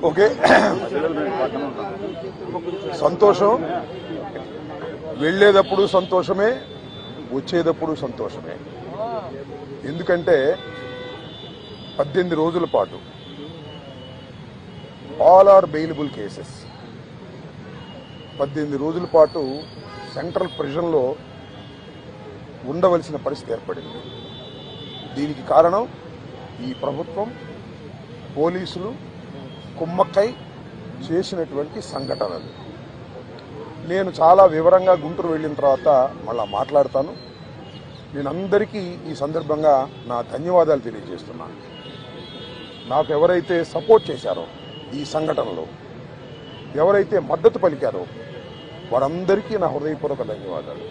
Okay, సంతోషం. వెళ్ళేటప్పుడు సంతోషమే, వచ్చేటప్పుడు సంతోషమే. ఎందుకంటే 18 రోజుల పాటు ఆల్ ఆర్ బెయిలబుల్ కేసెస్ 18 రోజుల పాటు సెంట్రల్ ప్రిజన్లో ఉండవలసిన పరిస్థితి ఏర్పడింది. దీనికి కారణం ఈ ప్రభుత్వం, పోలీసులు కుమ్మక్కై చేసినటువంటి సంఘటనలు. నేను చాలా వివరంగా గుంటూరు వెళ్ళిన తర్వాత మళ్ళా మాట్లాడతాను. నేను అందరికీ ఈ సందర్భంగా నా ధన్యవాదాలు తెలియజేస్తున్నాను. నాకు ఎవరైతే సపోర్ట్ చేశారో ఈ సంఘటనలో, ఎవరైతే మద్దతు పలికారో వారందరికీ నా హృదయపూర్వక ధన్యవాదాలు.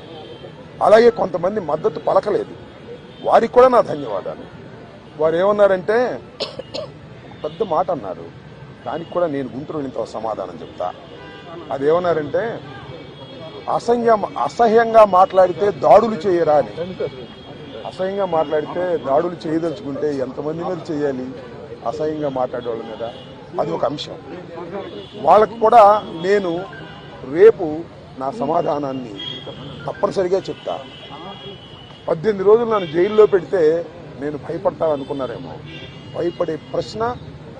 అలాగే కొంతమంది మద్దతు పలకలేదు, వారికి కూడా నా ధన్యవాదాలు. వారు ఏమన్నారంటే పెద్ద మాట అన్నారు, దానికి కూడా నేను గుంటూరు వెళ్ళిన సమాధానం చెప్తా. అదేమన్నారంటే అసహ్యంగా మాట్లాడితే దాడులు చేయరా అని. అసహ్యంగా మాట్లాడితే దాడులు చేయదలుచుకుంటే ఎంతమంది మీద చేయాలి? అసహ్యంగా మాట్లాడే వాళ్ళ మీద. అది ఒక అంశం. వాళ్ళకు కూడా నేను రేపు నా సమాధానాన్ని తప్పనిసరిగా చెప్తా. 18 రోజులు నన్ను జైల్లో పెడితే నేను భయపడతా అనుకున్నారేమో. భయపడే ప్రశ్న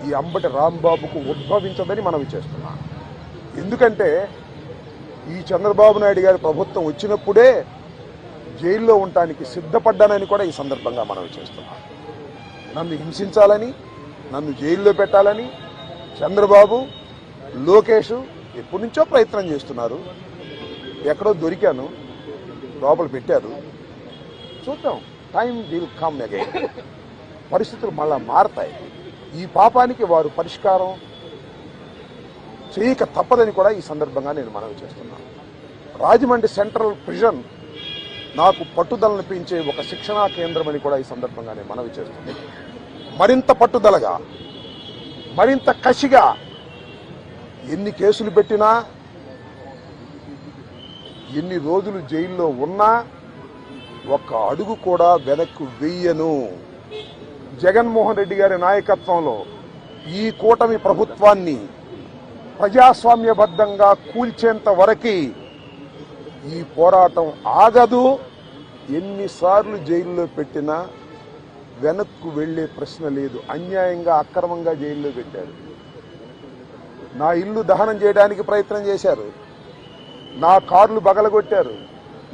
ఈ అంబటి రాంబాబుకు ఉద్భవించదని మనవి చేస్తున్నా. ఎందుకంటే ఈ చంద్రబాబు నాయుడు గారి ప్రభుత్వం వచ్చినప్పుడే జైల్లో ఉండటానికి సిద్ధపడ్డానని కూడా ఈ సందర్భంగా మనవి చేస్తున్నా. నన్ను హింసించాలని, నన్ను జైల్లో పెట్టాలని చంద్రబాబు, లోకేష్ ఎప్పటి నుంచో ప్రయత్నం చేస్తున్నారు. ఎక్కడో దొరికాను, లోపల పెట్టారు. చూద్దాం, టైం విల్ కమ్ అగైన్. పరిస్థితులు మళ్ళా మారతాయి. ఈ పాపానికి వారు పరిష్కారం చేయక తప్పదని కూడా ఈ సందర్భంగా నేను మనవి చేస్తున్నాను. రాజమండ్రి సెంట్రల్ ప్రిజన్ నాకు పట్టుదలను పెంచే ఒక శిక్షణా కేంద్రం అని కూడా ఈ సందర్భంగా నేను మనవి చేస్తున్నాను. మరింత పట్టుదలగా, మరింత కసిగా ఎన్ని కేసులు పెట్టినా, ఎన్ని రోజులు జైల్లో ఉన్నా ఒక్క అడుగు కూడా వెనక్కు వెయ్యను. జగన్మోహన్ రెడ్డి గారి నాయకత్వంలో ఈ కూటమి ప్రభుత్వాన్ని ప్రజాస్వామ్యబద్ధంగా కూల్చేంత వరకు ఈ పోరాటం ఆగదు. ఎన్నిసార్లు జైల్లో పెట్టినా వెనక్కు వెళ్లే ప్రశ్న లేదు. అన్యాయంగా, అక్రమంగా జైల్లో పెట్టారు. నా ఇల్లు దహనం చేయడానికి ప్రయత్నం చేశారు, నా కార్లు బగలగొట్టారు,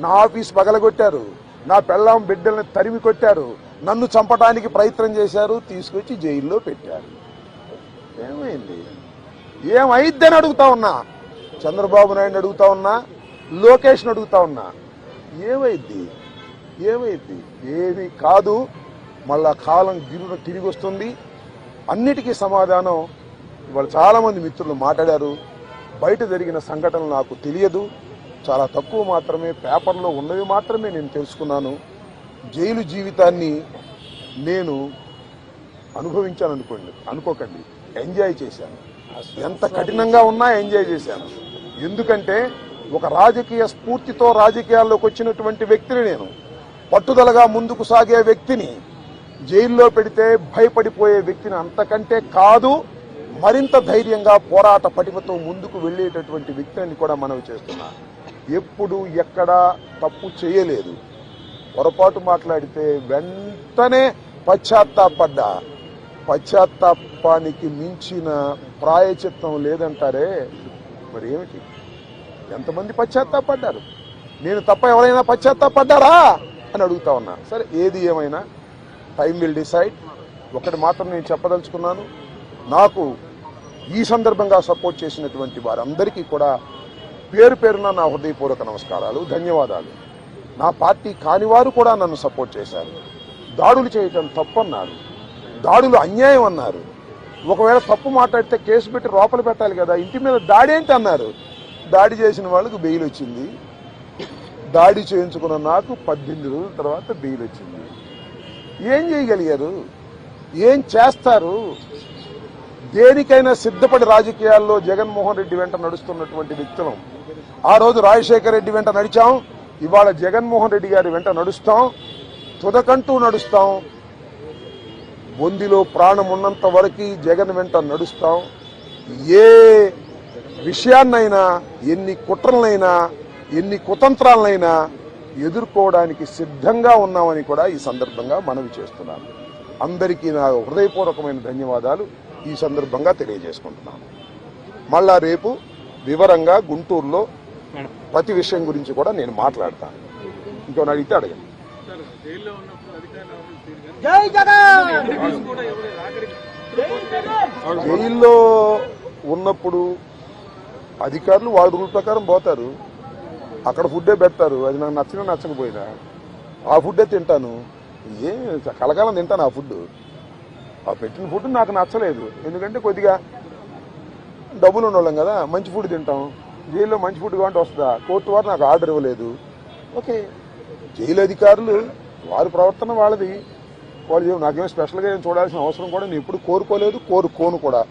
నా ఆఫీస్ బగలగొట్టారు, నా పెళ్ళాం బిడ్డల్ని తరిమి కొట్టారు, నన్ను చంపడానికి ప్రయత్నం చేశారు, తీసుకొచ్చి జైల్లో పెట్టారు. ఏమైంది? ఏమైద్దని అడుగుతా ఉన్నా. చంద్రబాబు నాయుడు అడుగుతా ఉన్నా, లోకేష్ని అడుగుతా ఉన్నా. ఏమైద్ది? ఏమైద్ది? ఏమీ కాదు. మళ్ళా కాలం గిరున తిరిగి వస్తుంది. అన్నిటికీ సమాధానం ఇవాళ చాలామంది మిత్రులు మాట్లాడారు. బయట జరిగిన సంఘటనలు నాకు తెలియదు, చాలా తక్కువ మాత్రమే, పేపర్లో ఉన్నవి మాత్రమే నేను తెలుసుకున్నాను. జైలు జీవితాన్ని నేను అనుకోకండి, ఎంజాయ్ చేశాను. ఎంత కఠినంగా ఉన్నా ఎంజాయ్ చేశాను. ఎందుకంటే ఒక రాజకీయ స్ఫూర్తితో రాజకీయాల్లోకి వచ్చినటువంటి వ్యక్తిని నేను, పట్టుదలగా ముందుకు సాగే వ్యక్తిని జైల్లో పెడితే భయపడిపోయే వ్యక్తిని అంతకంటే కాదు, మరింత ధైర్యంగా పోరాట పటిమతో ముందుకు వెళ్లేటటువంటి వ్యక్తిని కూడా మనవి చేస్తున్నా. ఎప్పుడు ఎక్కడా తప్పు చేయలేదు. పొరపాటు మాట్లాడితే వెంటనే పశ్చాత్తాపడ్డా. పశ్చాత్తాపానికి మించిన ప్రాయచిత్తం లేదంటారే, మరి ఏమిటి? ఎంతమంది పశ్చాత్తాపడ్డారు? నేను తప్ప ఎవరైనా పశ్చాత్తాపడ్డారా అని అడుగుతా ఉన్నా. సరే, ఏది ఏమైనా టైం విల్ డిసైడ్. ఒకటి మాత్రం నేను చెప్పదలుచుకున్నాను, నాకు ఈ సందర్భంగా సపోర్ట్ చేసినటువంటి వారందరికీ కూడా పేరు పేరున నా హృదయపూర్వక నమస్కారాలు, ధన్యవాదాలు. నా పార్టీ కానివారు కూడా నన్ను సపోర్ట్ చేశారు. దాడులు చేయటం తప్పన్నారు, దాడులు అన్యాయం అన్నారు. ఒకవేళ తప్పు మాట్లాడితే కేసు పెట్టి లోపల పెట్టాలి కదా, ఇంటి మీద దాడి ఏంటి అన్నారు. దాడి చేసిన వాళ్ళకు బెయిల్ వచ్చింది. దాడి చేయించుకున్న నాకు 18 రోజుల తర్వాత బెయిల్ వచ్చింది. ఏం చేయగలిగారు? ఏం చేస్తారు? దేనికైనా సిద్ధపడి రాజకీయాల్లో జగన్మోహన్ రెడ్డి వెంట నడుస్తున్నటువంటి వ్యక్తులం. ఆ రోజు రాజశేఖర రెడ్డి వెంట నడిచాం, ఇవాళ జగన్మోహన్ రెడ్డి గారి వెంట నడుస్తాం, తుదకంటూ నడుస్తాం. బొందిలో ప్రాణం ఉన్నంత వరకు జగన్ వెంట నడుస్తాం. ఏ విషయాన్నైనా, ఎన్ని కుట్రలనైనా, ఎన్ని కుతంత్రాలనైనా ఎదుర్కోవడానికి సిద్ధంగా ఉన్నామని కూడా ఈ సందర్భంగా మనవి చేస్తున్నాను. అందరికీ నా హృదయపూర్వకమైన ధన్యవాదాలు ఈ సందర్భంగా తెలియజేసుకుంటున్నాను. మళ్ళా రేపు వివరంగా గుంటూరులో ప్రతి విషయం గురించి కూడా నేను మాట్లాడతాను. ఇంకొన్ని అడిగితే అడగండి. జైల్లో ఉన్నప్పుడు అధికారులు వాళ్ళ రూల్ ప్రకారం పోతారు, అక్కడ ఫుడ్డే పెడతారు. అది నాకు నచ్చినా నచ్చకపోయినా ఆ ఫుడ్డే తింటాను. కలకాలం తింటాను ఆ ఫుడ్. ఆ పెట్టిన ఫుడ్ నాకు నచ్చలేదు, ఎందుకంటే కొద్దిగా డబ్బులు ఉండవాళ్ళం కదా, మంచి ఫుడ్ తింటాం. జైల్లో మంచి ఫుడ్ కావాలంటే వస్తుందా? కోర్టు వారు నాకు ఆర్డర్ ఇవ్వలేదు. ఓకే, జైలు అధికారులు వారి ప్రవర్తన వాళ్ళది, వాళ్ళు నాకేమో స్పెషల్గా ఏం చూడాల్సిన అవసరం కూడా నేను ఎప్పుడు కోరుకోలేదు, కోరుకోను కూడా.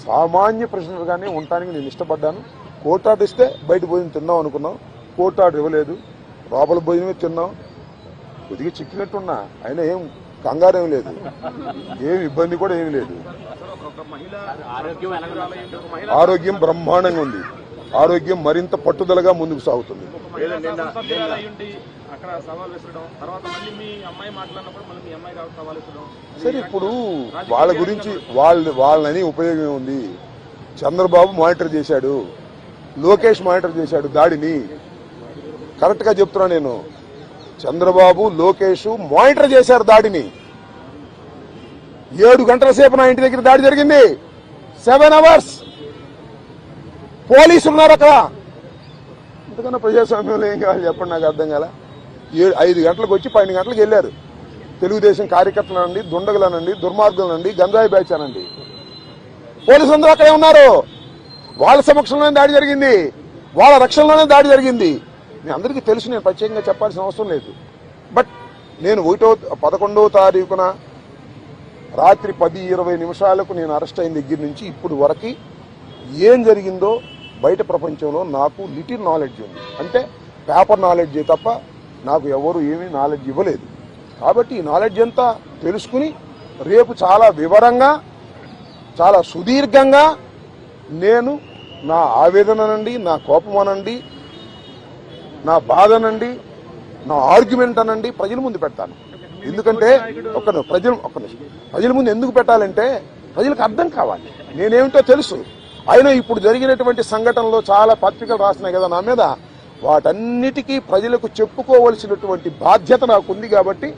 సామాన్య ప్రశ్నలుగానే ఉండటానికి నేను ఇష్టపడ్డాను. కోర్టు ఆర్డర్ ఇస్తే బయట భోజనం తిన్నాం అనుకున్నాం, కోర్టు ఆర్డర్ ఇవ్వలేదు, లోపల భోజనమే తిన్నాం. కొద్దిగా చిక్కినట్టున్నా, అయినా ఏం కంగారేం లేదు, ఏం ఇబ్బంది కూడా ఏమి లేదు. ఆరోగ్యం బ్రహ్మాండంగా ఉంది, ఆరోగ్యం మరింత పట్టుదలగా ముందుకు సాగుతుంది. సరే, ఇప్పుడు వాళ్ళ గురించి వాళ్ళని ఉపయోగం ఉంది. చంద్రబాబు మానిటర్ చేశాడు, లోకేష్ మానిటర్ చేశాడు దాడిని. కరెక్ట్ గా చెప్తున్నా నేను, చంద్రబాబు లోకేష్ మానిటర్ చేశారు దాడిని. 7 గంటల సేపు నా ఇంటి దగ్గర దాడి జరిగింది. 7 hours పోలీసులు ఉన్నారు అక్కడ. ఇంతకన్నా ప్రజాస్వామ్యంలో ఏం కావాలి చెప్పండి, నాకు అర్థం కాల. 5 గంటలకు వచ్చి 12 గంటలకు వెళ్ళారు. తెలుగుదేశం కార్యకర్తలనండి, దుండగులనండి, దుర్మార్గులనండి, గంజాయి బ్యాచ్ అనండి, పోలీసులందరూ అక్కడే ఉన్నారు. వాళ్ళ సమక్షంలోనే దాడి జరిగింది, వాళ్ళ రక్షణలోనే దాడి జరిగింది. మీ అందరికీ తెలుసు, నేను ప్రత్యేకంగా చెప్పాల్సిన అవసరం లేదు. బట్ నేను 11వ తారీఖున రాత్రి 10:20 నేను అరెస్ట్ అయిన దగ్గర నుంచి ఇప్పుడు వరకు ఏం జరిగిందో బయట ప్రపంచంలో నాకు లిటిల్ నాలెడ్జ్ ఉంది. అంటే పేపర్ నాలెడ్జ్ తప్ప నాకు ఎవరు ఏమీ నాలెడ్జ్ ఇవ్వలేదు. కాబట్టి ఈ నాలెడ్జ్ అంతా తెలుసుకుని రేపు చాలా వివరంగా, చాలా సుదీర్ఘంగా నేను నా ఆవేదననండి, నా కోపం అనండి, నా బాధ అనండి, నా ఆర్గ్యుమెంట్ అనండి ప్రజల ముందు పెడతాను. ఎందుకంటే ప్రజల ముందు ఎందుకు పెట్టాలంటే ప్రజలకు అర్థం కావాలి, నేనేమిటో తెలుసు. అయినా ఇప్పుడు జరిగినటువంటి సంఘటనలో చాలా పత్రికలు రాసినాయి కదా నా మీద, వాటన్నిటికీ ప్రజలకు చెప్పుకోవలసినటువంటి బాధ్యత నాకు ఉంది. కాబట్టి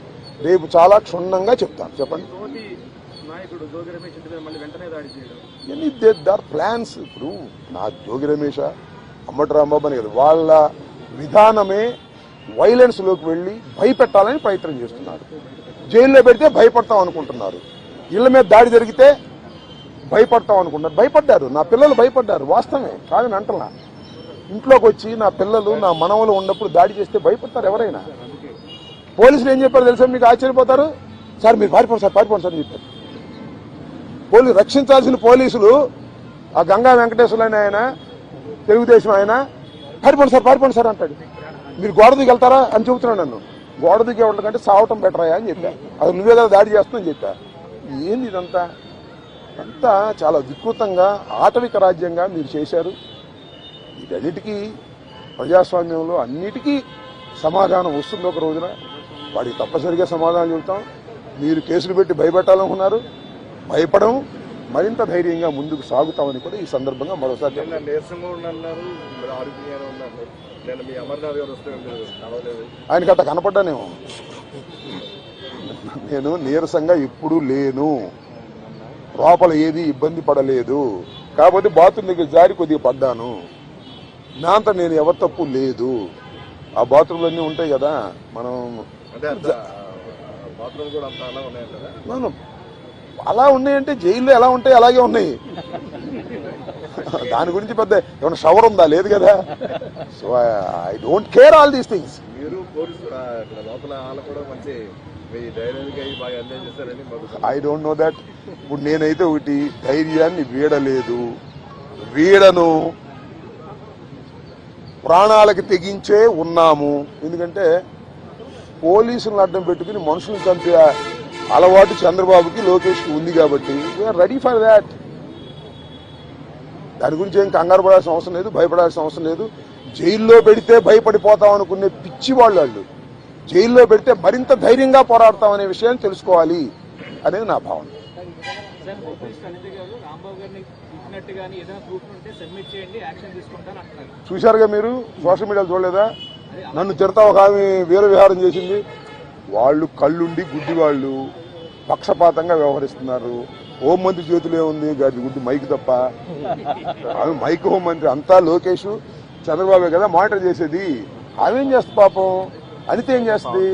రేపు చాలా క్షుణ్ణంగా చెప్తాను. చెప్పండి. దార్ ప్లాన్స్. ఇప్పుడు నా జోగి రమేష్, అమ్మటి రాంబాబు అని కదా, వాళ్ళ విధానమే వైలెన్స్ లోకి వెళ్లి భయపెట్టాలని ప్రయత్నం చేస్తున్నారు. జైల్లో పెడితే భయపడతాం అనుకుంటున్నారు, ఇళ్ల మీద దాడి జరిగితే భయపడతాం అనుకుంటున్నారు. భయపడ్డారు, నా పిల్లలు భయపడ్డారు, వాస్తవమే కాదని అంటలా. ఇంట్లోకి వచ్చి నా పిల్లలు, నా మనవలు ఉన్నప్పుడు దాడి చేస్తే భయపడతారు ఎవరైనా. పోలీసులు ఏం చెప్పారు తెలుసా, మీకు ఆశ్చర్యపోతారు. సార్ మీరు పారిపోండి సార్, పారిపోండి సార్ అని చెప్పారు. రక్షించాల్సిన పోలీసులు ఆ గంగా వెంకటేశ్వరులు ఆయన, తెలుగుదేశం ఆయన, పారిపోండి సార్ అంటాడు. మీరు గోడ దిగి వెళ్తారా అని చెబుతున్నాడు నన్ను. గోడ దిగి కంటే సావటం బెటరాయా అని చెప్పా. అది నువ్వే కదా దాడి చేస్తున్నావు చెప్పా. ఏంది ఇదంతా? అంతా చాలా వికృతంగా ఆటవిక రాజ్యంగా మీరు చేశారు. వీటన్నిటికీ ప్రజాస్వామ్యంలో అన్నిటికీ సమాధానం వస్తుంది ఒక రోజున. వాడికి తప్పనిసరిగా సమాధానం చెబుతాం. మీరు కేసులు పెట్టి భయపెట్టాలనుకున్నారు, భయపడం, మరింత ధైర్యంగా ముందుకు సాగుతామని కూడా ఈ సందర్భంగా మరోసారి ఆయనకి అట్లా కనపడ్డానేమో. నేను నీరసంగా ఎప్పుడూ లేను, లోపల ఏది ఇబ్బంది పడలేదు. కాబట్టి బాత్రూమ్ దగ్గర జారి కొద్దిగా పడ్డాను, నా అంతా నేను ఎవరి తప్పు లేదు. ఆ బాత్రూమ్లు అన్నీ ఉంటాయి కదా, మనం అలా ఉన్నాయంటే జైల్లో ఎలా ఉంటాయి అలాగే ఉన్నాయి. దాని గురించి పెద్ద ఏమైనా షవర్ ఉందా? లేదు కదా. So I don't care all these things. I don't know that. ఇప్పుడు నేనైతే ఒకటి, ధైర్యాన్ని వీడలేదు, వీడను, ప్రాణాలకు తెగించే ఉన్నాము. ఎందుకంటే పోలీసులను అడ్డం పెట్టుకుని మనుషులను చంపే అలవాటు చంద్రబాబుకి లోకేష్కి ఉంది కాబట్టి వీఆర్ రెడీ ఫర్ దాట్. దాని గురించి ఏం కంగారు పడాల్సిన అవసరం లేదు, భయపడాల్సిన అవసరం లేదు. జైల్లో పెడితే భయపడిపోతాం అనుకునే పిచ్చి వాళ్ళు జైల్లో పెడితే మరింత ధైర్యంగా పోరాడతాం అనే విషయాన్ని తెలుసుకోవాలి అనేది నా భావన. చూశారుగా మీరు, సోషల్ మీడియాలో చూడలేదా? నన్ను తిడతా ఒక ఆమె వీర విహారం చేసింది. వాళ్ళు కళ్ళుండి గుడ్డి వాళ్ళు పక్షపాతంగా వ్యవహరిస్తున్నారు. హోంమంత్రి చేతిలో ఉంది గుడ్డి మైక్ తప్ప. ఆమె మైక్ హోంమంత్రి అంతా లోకేష్ చంద్రబాబు కదా మానిటర్ చేసేది. ఆమెం చేస్తుంది పాపం, అనిత ఏం చేస్తుంది?